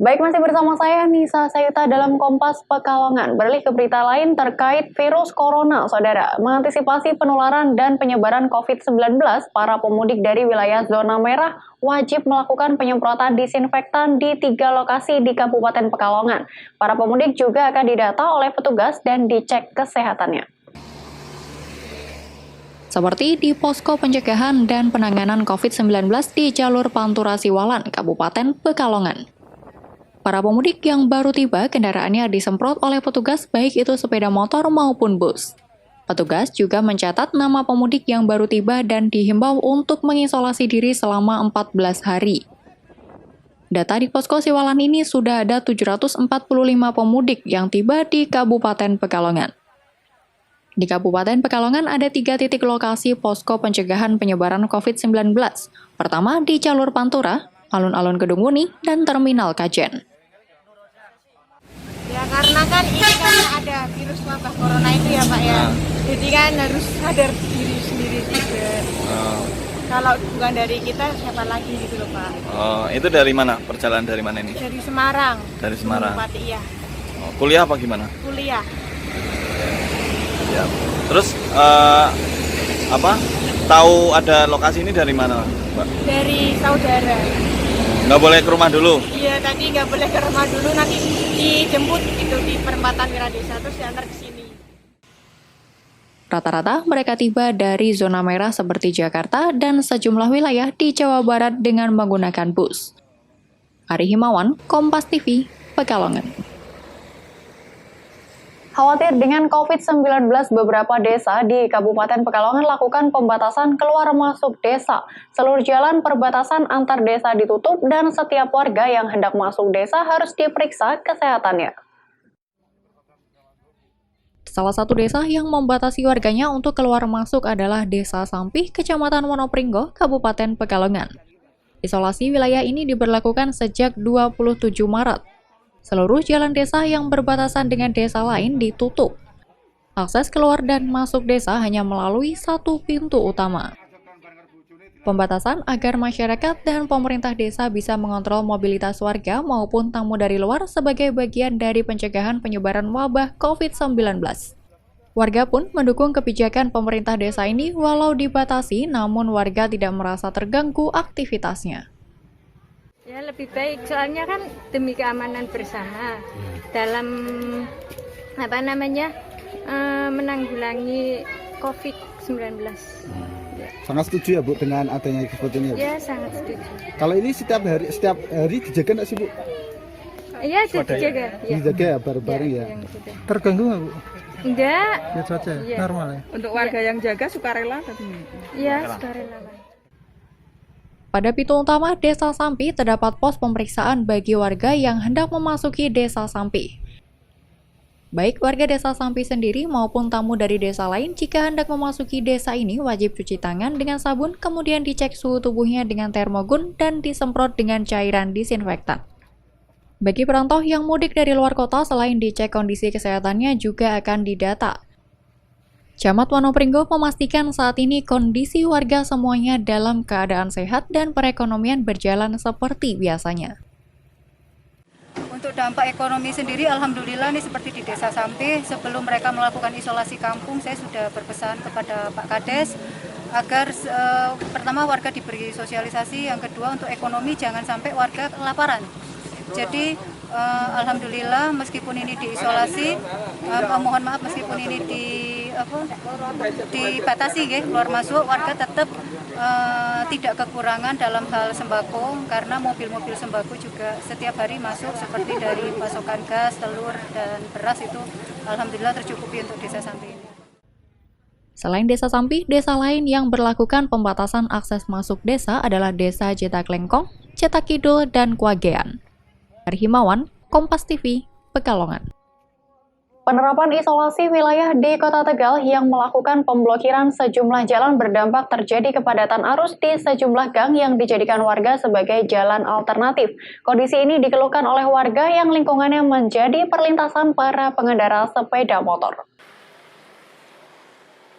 Baik, masih bersama saya Nisa Sayuta dalam Kompas Pekalongan. Beralih ke berita lain terkait virus corona, saudara. Mengantisipasi penularan dan penyebaran COVID-19, para pemudik dari wilayah zona merah wajib melakukan penyemprotan disinfektan di 3 lokasi di Kabupaten Pekalongan. Para pemudik juga akan didata oleh petugas dan dicek kesehatannya. Seperti di Posko Pencegahan dan Penanganan COVID-19 di jalur Pantura Siwalan, Kabupaten Pekalongan. Para pemudik yang baru tiba, kendaraannya disemprot oleh petugas baik itu sepeda motor maupun bus. Petugas juga mencatat nama pemudik yang baru tiba dan dihimbau untuk mengisolasi diri selama 14 hari. Data di Posko Siwalan ini sudah ada 745 pemudik yang tiba di Kabupaten Pekalongan. Di Kabupaten Pekalongan ada 3 titik lokasi posko pencegahan penyebaran COVID-19. Pertama di jalur Pantura, alun-alun Kedung Muni, dan Terminal Kajen. Ya karena kan ini kan ada virus wabah corona itu ya Pak ya. Jadi kan harus sadar diri sendiri juga. Kalau bukan dari kita siapa lagi gitu loh Pak. Itu dari mana? Perjalanan dari mana ini? Dari Semarang. Dari Semarang. Bupati, iya. Kuliah apa gimana? Kuliah. Ya. Terus tahu ada lokasi ini dari mana, Mbak? Dari Saudara. Nggak boleh ke rumah dulu? Iya, tadi nggak boleh ke rumah dulu, nanti dijemput gitu di perempatan Wiradesa, terus diantar ke sini. Rata-rata mereka tiba dari zona merah seperti Jakarta dan sejumlah wilayah di Jawa Barat dengan menggunakan bus. Ari Himawan, Kompas TV, Pekalongan. Khawatir dengan COVID-19, beberapa desa di Kabupaten Pekalongan lakukan pembatasan keluar masuk desa. Seluruh jalan perbatasan antar desa ditutup dan setiap warga yang hendak masuk desa harus diperiksa kesehatannya. Salah satu desa yang membatasi warganya untuk keluar masuk adalah Desa Sampih, Kecamatan Wonopringgo, Kabupaten Pekalongan. Isolasi wilayah ini diberlakukan sejak 27 Maret. Seluruh jalan desa yang berbatasan dengan desa lain ditutup. Akses keluar dan masuk desa hanya melalui satu pintu utama. Pembatasan agar masyarakat dan pemerintah desa bisa mengontrol mobilitas warga maupun tamu dari luar sebagai bagian dari pencegahan penyebaran wabah COVID-19. Warga pun mendukung kebijakan pemerintah desa ini walau dibatasi, namun warga tidak merasa terganggu aktivitasnya. Ya lebih baik, soalnya kan demi keamanan bersama dalam menanggulangi COVID-19. Sangat setuju ya Bu dengan adanya seperti ini ya Bu? Ya sangat setuju. Kalau ini setiap hari dijaga nggak sih Bu? Iya dijaga. Dijaga ya bareng-bareng ya. Terganggu nggak Bu? Enggak. Biasa aja ya. Normal ya. Untuk warga yang jaga sukarela kan? Iya sukarela. Pada pintu utama Desa Sampih terdapat pos pemeriksaan bagi warga yang hendak memasuki Desa Sampih. Baik warga Desa Sampih sendiri maupun tamu dari desa lain jika hendak memasuki desa ini wajib cuci tangan dengan sabun, kemudian dicek suhu tubuhnya dengan termogun dan disemprot dengan cairan disinfektan. Bagi perantau yang mudik dari luar kota, selain dicek kondisi kesehatannya juga akan didata. Camat Wonopringgo memastikan saat ini kondisi warga semuanya dalam keadaan sehat dan perekonomian berjalan seperti biasanya. Untuk dampak ekonomi sendiri, alhamdulillah nih seperti di Desa Sampih, sebelum mereka melakukan isolasi kampung, saya sudah berpesan kepada Pak Kades agar pertama warga diberi sosialisasi, yang kedua untuk ekonomi jangan sampai warga kelaparan. Jadi alhamdulillah meskipun ini diisolasi, mohon maaf meskipun ini dibatasi keluar masuk, warga tetap tidak kekurangan dalam hal sembako karena mobil-mobil sembako juga setiap hari masuk seperti dari pasokan gas, telur, dan beras itu alhamdulillah tercukupi untuk Desa Sampih ini. Selain Desa Sampih, desa lain yang berlakukan pembatasan akses masuk desa adalah Desa Jetaklengkong, Cetak Kidul, dan Kwagean. Ari Himawan, Kompas TV, Pekalongan. Penerapan isolasi wilayah di Kota Tegal yang melakukan pemblokiran sejumlah jalan berdampak terjadi kepadatan arus di sejumlah gang yang dijadikan warga sebagai jalan alternatif. Kondisi ini dikeluhkan oleh warga yang lingkungannya menjadi perlintasan para pengendara sepeda motor.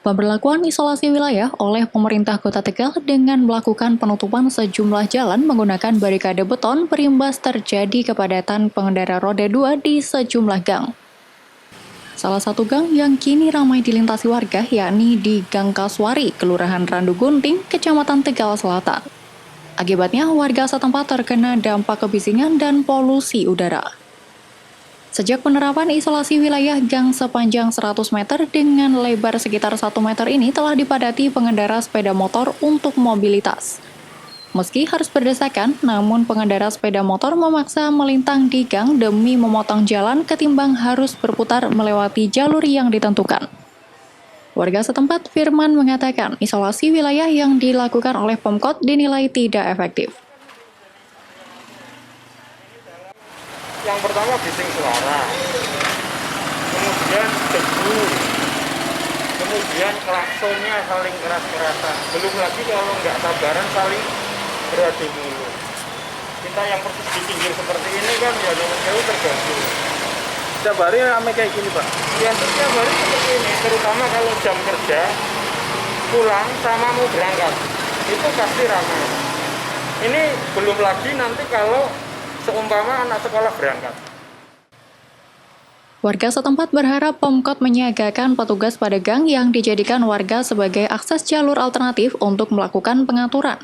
Pemberlakuan isolasi wilayah oleh pemerintah Kota Tegal dengan melakukan penutupan sejumlah jalan menggunakan barikade beton berimbas terjadi kepadatan pengendara roda 2 di sejumlah gang. Salah satu gang yang kini ramai dilintasi warga yakni di Gang Kaswari, Kelurahan Randu Gunting, Kecamatan Tegal Selatan. Akibatnya warga setempat terkena dampak kebisingan dan polusi udara. Sejak penerapan isolasi wilayah, gang sepanjang 100 meter dengan lebar sekitar 1 meter ini telah dipadati pengendara sepeda motor untuk mobilitas. Meski harus berdesakan, namun pengendara sepeda motor memaksa melintang di gang demi memotong jalan ketimbang harus berputar melewati jalur yang ditentukan. Warga setempat Firman mengatakan isolasi wilayah yang dilakukan oleh Pemkot dinilai tidak efektif. Yang pertama bising suara, kemudian debu, kemudian klaksonnya saling keras-kerasan. Belum lagi kalau nggak sabaran saling beradu mulut. Kita yang persis di pinggir seperti ini kan ya jauh terganggu. Setiap hari ramai kayak gini, Pak? Ya setiap hari seperti ini, terutama kalau jam kerja, pulang sama mau berangkat, itu pasti ramai. Ini belum lagi nanti kalau seumpama anak sekolah berangkat. Warga setempat berharap Pemkot menyiagakan petugas pada gang yang dijadikan warga sebagai akses jalur alternatif untuk melakukan pengaturan,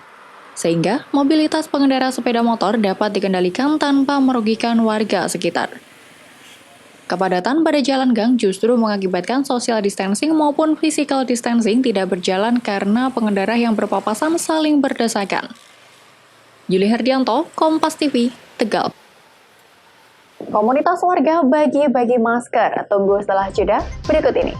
sehingga mobilitas pengendara sepeda motor dapat dikendalikan tanpa merugikan warga sekitar. Kepadatan pada jalan gang justru mengakibatkan social distancing maupun physical distancing tidak berjalan karena pengendara yang berpapasan saling berdesakan. Yuli Herdianto, Kompas TV, Tegal. Komunitas warga bagi-bagi masker. Tunggu setelah jeda berikut ini.